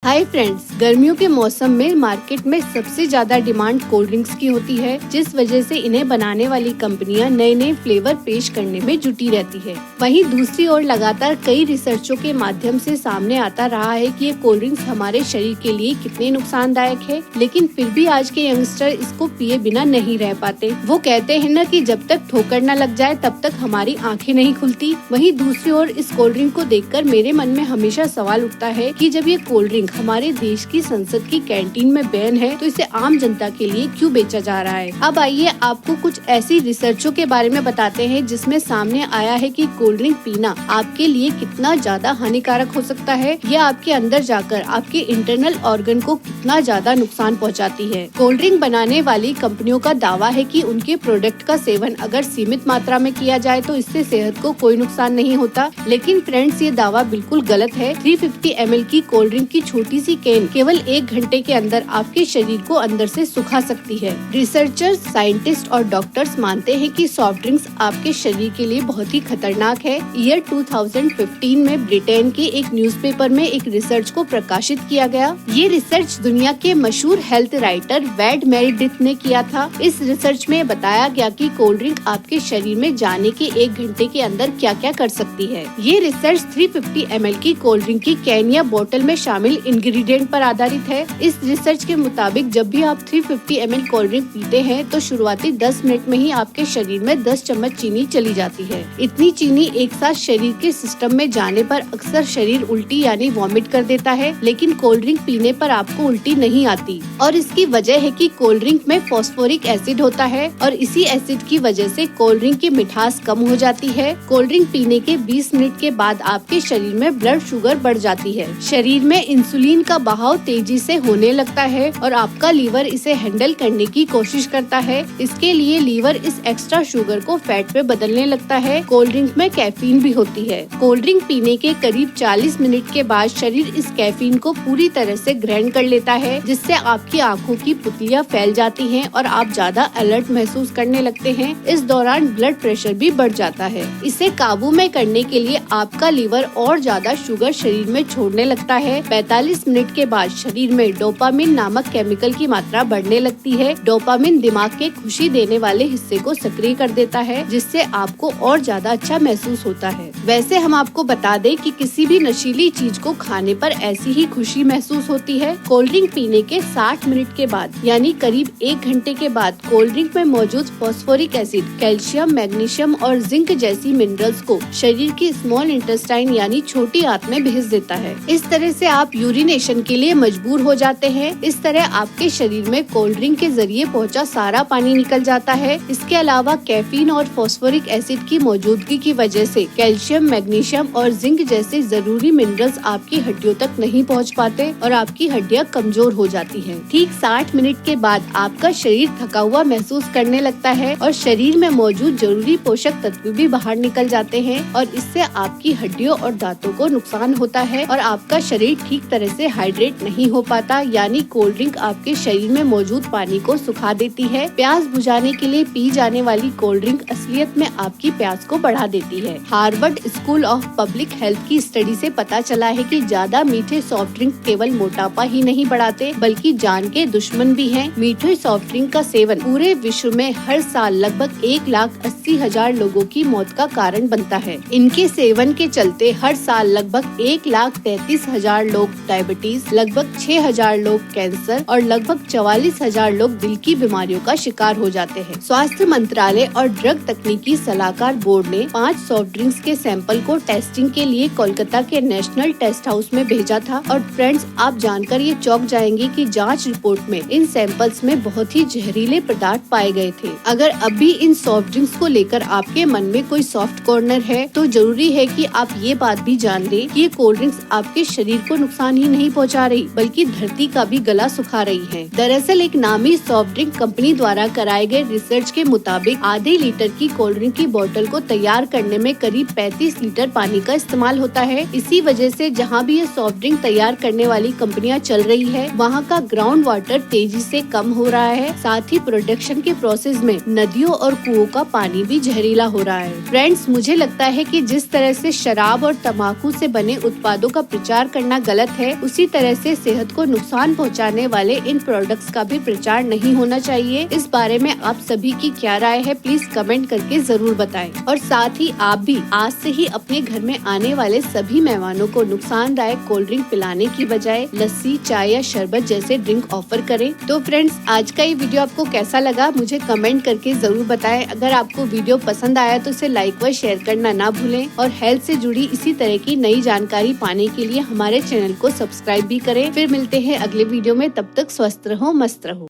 Hi friends, गर्मियों के मौसम में मार्केट में सबसे ज्यादा डिमांड कोल्ड ड्रिंक्स की होती है, जिस वजह से इन्हें बनाने वाली कंपनियां नए नए फ्लेवर पेश करने में जुटी रहती है। वहीं दूसरी ओर लगातार कई रिसर्चों के माध्यम से सामने आता रहा है कि ये कोल्ड ड्रिंक्स हमारे शरीर के लिए कितने नुकसानदायक है, लेकिन फिर भी आज के यंगस्टर इसको पिए बिना नहीं रह पाते। वो कहते हैं न कि जब तक ठोकर न लग जाए तब तक हमारी आंखें नहीं खुलती। वहीं दूसरी ओर इस कोल्ड ड्रिंक को देखकर मेरे मन में हमेशा सवाल उठता है कि जब ये कोल्ड ड्रिंक हमारे देश की संसद की कैंटीन में बैन है तो इसे आम जनता के लिए क्यों बेचा जा रहा है। अब आइए आपको कुछ ऐसी रिसर्चों के बारे में बताते हैं जिसमें सामने आया है कि कोल्ड ड्रिंक पीना आपके लिए कितना ज्यादा हानिकारक हो सकता है। यह आपके अंदर जाकर आपके इंटरनल ऑर्गन को कितना ज्यादा नुकसान पहुंचाती है। कोल्ड ड्रिंक बनाने वाली कंपनियों का दावा है कि उनके प्रोडक्ट का सेवन अगर सीमित मात्रा में किया जाए तो इससे सेहत को कोई नुकसान नहीं होता, लेकिन फ्रेंड्स ये दावा बिल्कुल गलत है। 350 ml की कोल्ड ड्रिंक की छोटी सी कैन केवल 1 घंटे के अंदर आपके शरीर को अंदर से सुखा सकती है। रिसर्चर्स, साइंटिस्ट और डॉक्टर्स मानते हैं कि सॉफ्ट ड्रिंक्स आपके शरीर के लिए बहुत ही खतरनाक है। ईयर 2015 में ब्रिटेन के एक न्यूज़पेपर में एक रिसर्च को प्रकाशित किया गया। ये रिसर्च दुनिया के मशहूर हेल्थ राइटर वैड मेरिडिथ ने किया था। इस रिसर्च में बताया गया कि कोल्ड ड्रिंक आपके शरीर में जाने के 1 घंटे के अंदर क्या क्या कर सकती है। ये रिसर्च 350 ml की कोल्ड ड्रिंक की कैन या बोतल में शामिल इंग्रेडिएंट पर आधारित है। इस रिसर्च के मुताबिक जब भी आप 350 ml कोल्ड ड्रिंक पीते हैं तो शुरुआती 10 मिनट में ही आपके शरीर में 10 चम्मच चीनी चली जाती है। इतनी चीनी एक साथ शरीर के सिस्टम में जाने पर अक्सर शरीर उल्टी यानी वॉमिट कर देता है, लेकिन कोल्ड ड्रिंक पीने पर आपको उल्टी नहीं आती। और इसकी वजह है कि कोल्ड ड्रिंक में फॉस्फोरिक एसिड होता है और इसी एसिड की वजह से कोल्ड ड्रिंक की मिठास कम हो जाती है। कोल्ड ड्रिंक पीने के 20 मिनट के बाद आपके शरीर में ब्लड शुगर बढ़ जाती है। शरीर में इंसुलिन का बहाव तेजी से होने लगता है और आपका लीवर इसे हैंडल करने की कोशिश करता है। इसके लिए लीवर इस एक्स्ट्रा शुगर को फैट में बदलने लगता है। कोल्ड ड्रिंक में कैफीन भी होती है। कोल्ड ड्रिंक पीने के करीब 40 मिनट के बाद शरीर इस कैफीन को पूरी तरह से ग्रहण कर लेता है, जिससे आपकी आंखों की पुतलियां फैल जाती हैं और आप ज्यादा अलर्ट महसूस करने लगते हैं। इस दौरान ब्लड प्रेशर भी बढ़ जाता है। इसे काबू में करने के लिए आपका लीवर और ज्यादा शुगर शरीर में छोड़ने लगता है। 45 मिनट के बाद शरीर में डोपामिन नामक केमिकल की मात्रा बढ़ने लगती है। डोपामिन दिमाग के खुशी देने वाले हिस्से को सक्रिय कर देता है, जिससे आपको और ज्यादा अच्छा महसूस होता है। वैसे हम आपको बता दें कि किसी भी नशीली चीज को खाने पर ऐसी ही खुशी महसूस होती है। कोल्ड ड्रिंक पीने के 60 मिनट के बाद यानी करीब 1 घंटे के बाद कोल्ड ड्रिंक में मौजूद फॉस्फोरिक एसिड, कैल्शियम, मैग्नीशियम और जिंक जैसी मिनरल्स को शरीर की स्मॉल इंटेस्टाइन यानी छोटी आंत में भेज देता है। इस तरह से आप यूरिनेशन के लिए मजबूर हो जाते हैं। इस तरह आपके शरीर में कोल्ड ड्रिंक के जरिए पहुंचा सारा पानी निकल जाता है। इसके अलावा कैफीन और फॉस्फोरिक एसिड की मौजूदगी की वजह से कैल्शियम, मैग्नीशियम और जिंक जैसे जरूरी मिनरल्स आपकी हड्डियों तक नहीं पहुंच पाते और आपकी हड्डियां कमजोर हो जाती हैं। ठीक 60 मिनट के बाद आपका शरीर थका हुआ महसूस करने लगता है और शरीर में मौजूद जरूरी पोषक तत्व भी बाहर निकल जाते हैं और इससे आपकी हड्डियों और दांतों को नुकसान होता है और आपका शरीर ठीक तरह से हाइड्रेट नहीं हो पाता। यानी कोल्ड ड्रिंक आपके शरीर में मौजूद पानी को सुखा देती है। प्यास बुझाने के लिए पी जाने वाली कोल्ड ड्रिंक असलियत में आपकी प्यास को बढ़ा देती है। Harvard school of public health की स्टडी से पता चला है कि ज्यादा मीठे सॉफ्ट ड्रिंक केवल मोटापा ही नहीं बढ़ाते बल्कि जान के दुश्मन भी हैं। मीठे सॉफ्ट ड्रिंक का सेवन पूरे विश्व में हर साल लगभग 1,80,000 लोगों की मौत का कारण बनता है। इनके सेवन के चलते हर साल लगभग 1,33,000 लोग डायबिटीज, लगभग 6,000 लोग कैंसर और लगभग 44,000 लोग दिल की बीमारियों का शिकार हो जाते हैं। स्वास्थ्य मंत्रालय और ड्रग तकनीकी सलाहकार बोर्ड ने 5 सॉफ्ट ड्रिंक्स के सैंपल को टेस्टिंग के लिए कोलकाता के नेशनल टेस्ट हाउस में भेजा था और फ्रेंड्स, आप जानकर ये चौंक जाएंगे कि जांच रिपोर्ट में इन सैंपल्स में बहुत ही जहरीले पदार्थ पाए गए थे। अगर अभी इन सॉफ्ट ड्रिंक्स को लेकर आपके मन में कोई सॉफ्ट कॉर्नर है तो जरूरी है कि आप ये बात भी जान लें कि ये कोल्ड ड्रिंक्स आपके शरीर को नुकसान ही नहीं पहुंचा रही बल्कि धरती का भी गला सुखा रही है। दरअसल एक नामी सॉफ्ट ड्रिंक कंपनी द्वारा कराए गए रिसर्च के मुताबिक आधे लीटर की कोल्ड ड्रिंक की बोतल को तैयार करने में करीब 35 लीटर पानी का इस्तेमाल होता है। इसी वजह से जहाँ भी ये सॉफ्ट ड्रिंक तैयार करने वाली कंपनियां चल रही है वहाँ का ग्राउंड वाटर तेजी से कम हो रहा है। साथ ही प्रोडक्शन के प्रोसेस में नदियों और कुओं का पानी भी जहरीला हो रहा है। फ्रेंड्स, मुझे लगता है कि जिस तरह से शराब और तंबाकू से बने उत्पादों का प्रचार करना गलत है, है, उसी तरह से सेहत को नुकसान पहुंचाने वाले इन प्रोडक्ट्स का भी प्रचार नहीं होना चाहिए। इस बारे में आप सभी की क्या राय है, प्लीज कमेंट करके जरूर बताएं। और साथ ही आप भी आज से ही अपने घर में आने वाले सभी मेहमानों को नुकसानदायक कोल्ड ड्रिंक पिलाने की बजाय लस्सी, चाय या शरबत जैसे ड्रिंक ऑफर करें। तो फ्रेंड्स, आज का ये वीडियो आपको कैसा लगा मुझे कमेंट करके जरूर बताएं। अगर आपको वीडियो पसंद आया तो इसे लाइक व शेयर करना ना भूलें और हेल्थ से जुड़ी इसी तरह की नई जानकारी पाने के लिए हमारे चैनल को सब्सक्राइब भी करें। फिर मिलते हैं अगले वीडियो में, तब तक स्वस्थ रहो, मस्त रहो।